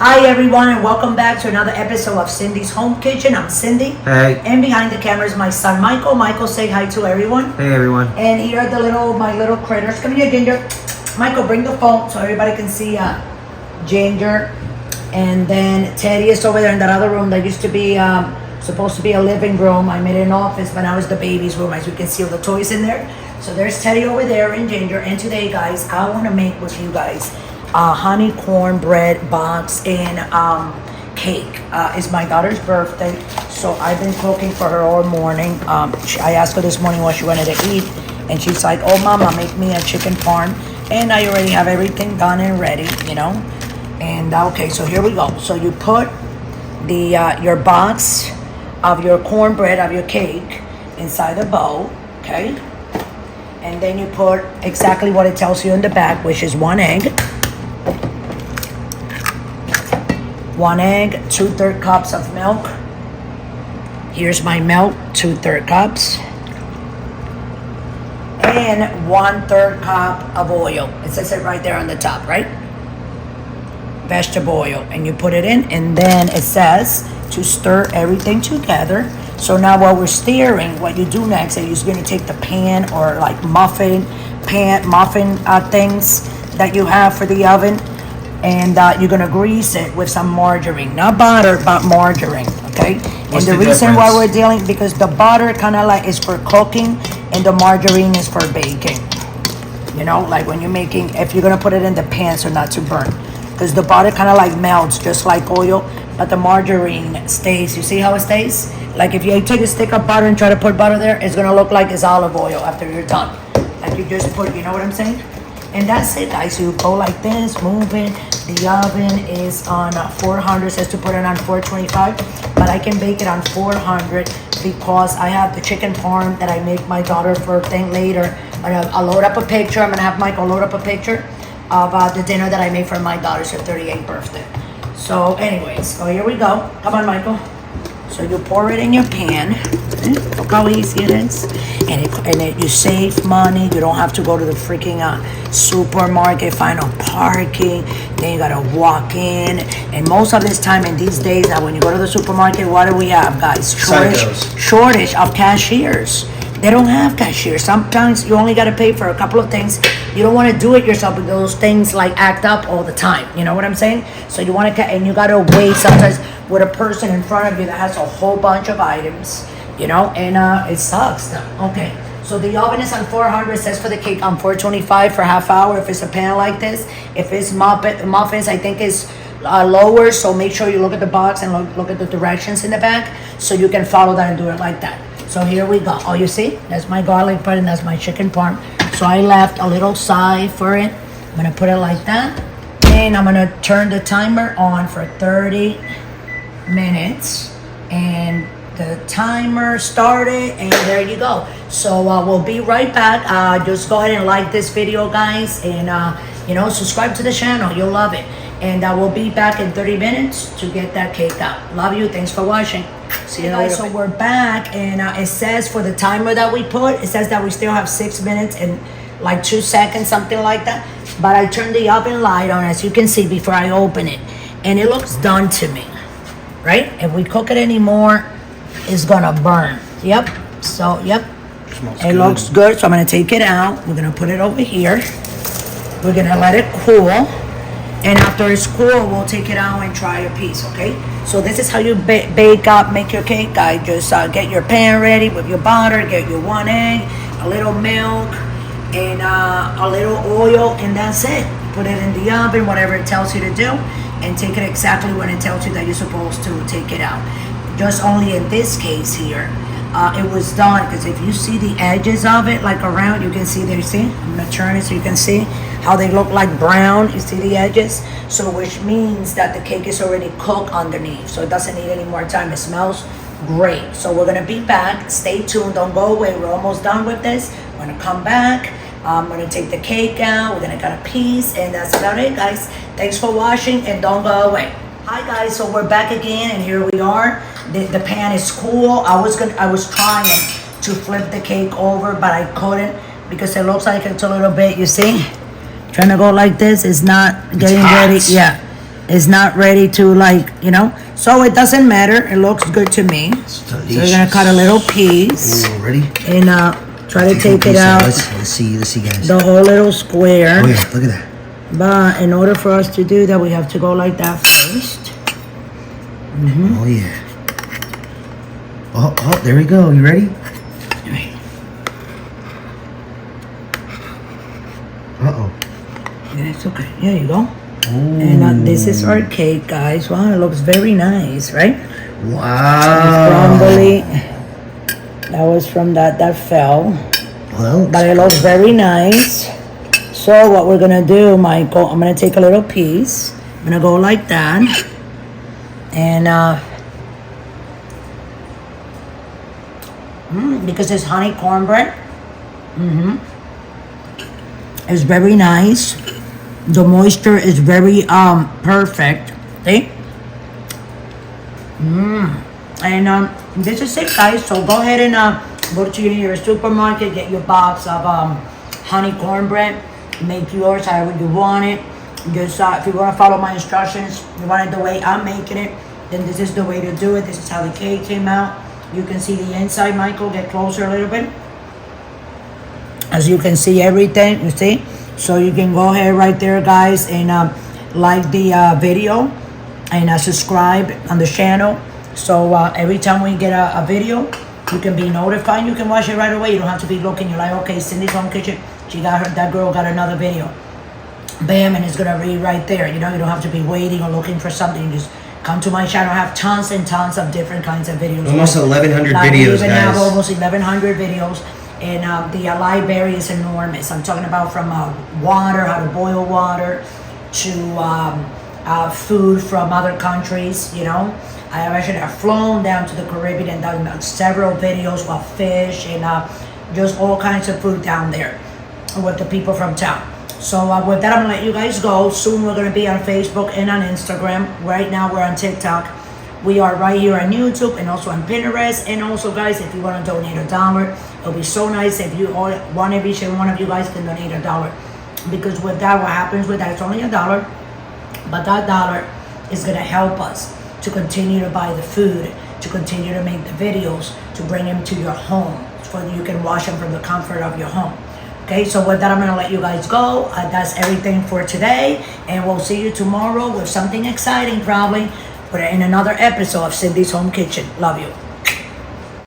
Hi everyone and welcome back to another episode of Cindy's Home Kitchen. I'm Cindy. Hey. And behind the camera is my son Michael. Michael, say hi to everyone. Hey everyone. And here are my little critters. Come here, Ginger. Michael, bring the phone so everybody can see Ginger. And then Teddy is over there in that other room that used to be supposed to be a living room. I made it an office, but now it's the baby's room, as you can see all the toys in there. So there's Teddy over there and Ginger. And today, guys, I want to make with you guys honey cornbread box and cake. It's my daughter's birthday, so I've been cooking for her all morning. I asked her this morning what she wanted to eat, and she's like, "Oh, Mama, make me a chicken parm." And I already have everything done and ready, you know. And okay, so here we go. So you put the your box of your cornbread of your cake inside the bowl, okay? And then you put exactly what it tells you in the back, which is 1 egg. 1 egg, 2/3 cups of milk. Here's my milk, 2/3 cups. And 1/3 cup of oil. It says it right there on the top, right? Vegetable oil. And you put it in, and then it says to stir everything together. So now while we're stirring, what you do next is you're gonna take the pan or like muffin things that you have for the oven, and you're gonna grease it with some margarine, not butter, but margarine, okay? What's and the the reason why difference? we're dealing, because the butter kind of like is for cooking, and the margarine is for baking. You know, like when you're making, if you're gonna put it in the pan so not to burn, because the butter kind of like melts just like oil, but the margarine stays. You see how it stays? Like if you take a stick of butter and try to put butter there, it's gonna look like it's olive oil after you're done. Like you just put, you know what I'm saying? And that's it, guys. You go like this, move it. The oven is on 400. It says to put it on 425, but I can bake it on 400 because I have the chicken parm that I make my daughter's birthday later. I'll load up a picture. I'm gonna have Michael load up a picture of the dinner that I made for my daughter's 38th birthday. So, anyways, so here we go. Come on, Michael. So you pour it in your pan. Look how easy it is. And you save money. You don't have to go to the freaking supermarket, find a parking. Then you gotta walk in. And most of this time in these days, when you go to the supermarket, what do we have, guys? Shortage of cashiers. They don't have cashiers. Sometimes you only gotta pay for a couple of things. You don't want to do it yourself because those things like act up all the time. You know what I'm saying? So you want to, and you gotta wait sometimes with a person in front of you that has a whole bunch of items. You know, and it sucks. Okay, so the oven is on 400. It says for the cake on 425 for half hour. If it's a pan like this, if it's muffins, I think is lower. So make sure you look at the box and look at the directions in the back so you can follow that and do it like that. So here we go. Oh, you see? That's my garlic bread and that's my chicken parm. So I left a little side for it. I'm gonna put it like that. And I'm gonna turn the timer on for 30 minutes. And the timer started, and there you go. So we'll be right back. Just go ahead and like this video, guys, and you know, subscribe to the channel. You'll love it. And we'll be back in 30 minutes to get that cake out. Love you. Thanks for watching. See you later. So we're back, and it says for the timer that we put, it says that we still have 6 minutes and like 2 seconds, something like that. But I turned the oven light on, as you can see, before I open it, and it looks done to me, right? If we cook it anymore, it's gonna burn. Yep. So yep. It looks good. So I'm gonna take it out. We're gonna put it over here. We're gonna let it cool. And after it's cool, we'll take it out and try a piece, okay? So this is how you make your cake, guys. Just get your pan ready with your butter, get your 1 egg, a little milk, and a little oil, and that's it. Put it in the oven, whatever it tells you to do, and take it exactly when it tells you that you're supposed to take it out. Just only in this case here, it was done, because if you see the edges of it, like around, you can see there, see? I'm gonna turn it so you can see how they look like brown. You see the edges? So which means that the cake is already cooked underneath, so it doesn't need any more time. It smells great. So we're gonna be back. Stay tuned, don't go away. We're almost done with this. We're gonna come back. I'm gonna take the cake out. We're gonna cut a piece, and that's about it, guys. Thanks for watching, and don't go away. Hi guys, so we're back again, and here we are. The pan is cool. I was trying to flip the cake over, but I couldn't because it looks like it's a little bit, you see? Trying to go like this is not getting ready. Yeah. It's not ready to, like, you know. So it doesn't matter. It looks good to me. So we're gonna cut a little piece. Ooh, ready? And try to take it out. Let's see, guys. The whole little square. Oh yeah, look at that. But in order for us to do that, we have to go like that first. Oh yeah. Oh, there we go. You ready? Uh-oh. Yeah, it's okay. There you go. Ooh. And this is our cake, guys. Wow, it looks very nice, right? Wow. Crumbly. That was from that fell. Well, but it looks very nice. So what we're gonna do, Michael, I'm gonna take a little piece. I'm gonna go like that. And because it's honey cornbread, it's very nice. The moisture is very perfect. See? And this is it, guys. So go ahead and go to your supermarket, get your box of honey cornbread. Make yours however you want it. Just if you want to follow my instructions, you want it the way I'm making it, then this is the way to do it. This is how the cake came out. You can see the inside. Michael, get closer a little bit. As you can see everything, you see? So you can go ahead right there, guys, and like the video and subscribe on the channel. So every time we get a video, you can be notified. You can watch it right away. You don't have to be looking. You're like, okay, Cindy's Home Kitchen. That girl got another video. Bam, and it's gonna be right there. You know, you don't have to be waiting or looking for something. You just come to my channel. I have tons and tons of different kinds of videos. Almost 1,100 videos, we even guys. have almost 1,100 videos. And the library is enormous. I'm talking about from water, how to boil water, to food from other countries, you know. I actually have flown down to the Caribbean and done several videos about fish and just all kinds of food down there with the people from town. So with that, I'm gonna let you guys go. Soon we're gonna be on Facebook and on Instagram. Right now we're on TikTok. We are right here on YouTube and also on Pinterest. And also, guys, if you want to donate $1, it'll be so nice if you all, each and one of you guys can donate $1. Because with that, what happens with that, it's only $1, but that dollar is going to help us to continue to buy the food, to continue to make the videos, to bring them to your home, so that you can watch them from the comfort of your home. Okay, so with that, I'm going to let you guys go. That's everything for today. And we'll see you tomorrow with something exciting, probably. But in another episode of Cindy's Home Kitchen. Love you.